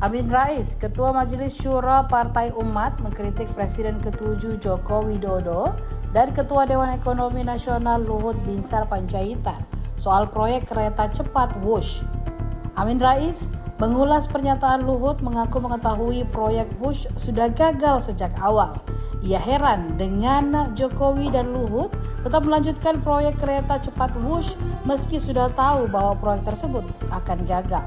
Amin Rais, Ketua Majelis Syura Partai Umat, mengkritik Presiden ke-7 Joko Widodo dan Ketua Dewan Ekonomi Nasional Luhut Binsar Panjaitan soal proyek kereta cepat Wush. Amin Rais mengulas pernyataan Luhut mengaku mengetahui proyek Wush sudah gagal sejak awal. Ia heran dengan Jokowi dan Luhut tetap melanjutkan proyek kereta cepat Wush meski sudah tahu bahwa proyek tersebut akan gagal.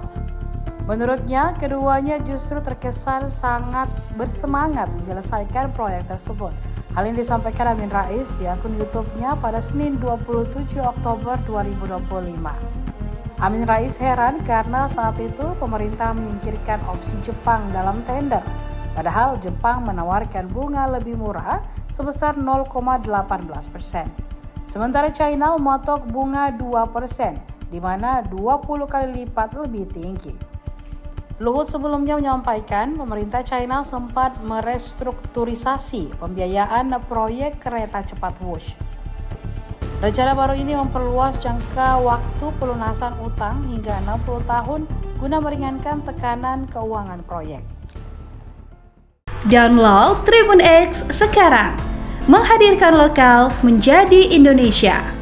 Menurutnya, keduanya justru terkesan sangat bersemangat menyelesaikan proyek tersebut. Hal ini disampaikan Amin Rais di akun YouTube-nya pada Senin 27 Oktober 2025. Amin Rais heran karena saat itu pemerintah menyingkirkan opsi Jepang dalam tender. Padahal Jepang menawarkan bunga lebih murah sebesar 0,18%. Sementara China mematok bunga 2%, di mana 20 kali lipat lebih tinggi. Luhut sebelumnya menyampaikan pemerintah China sempat merestrukturisasi pembiayaan proyek kereta cepat Wush. Rencana baru ini memperluas jangka waktu pelunasan utang hingga 60 tahun guna meringankan tekanan keuangan proyek. Download Tribun X sekarang, menghadirkan lokal menjadi Indonesia.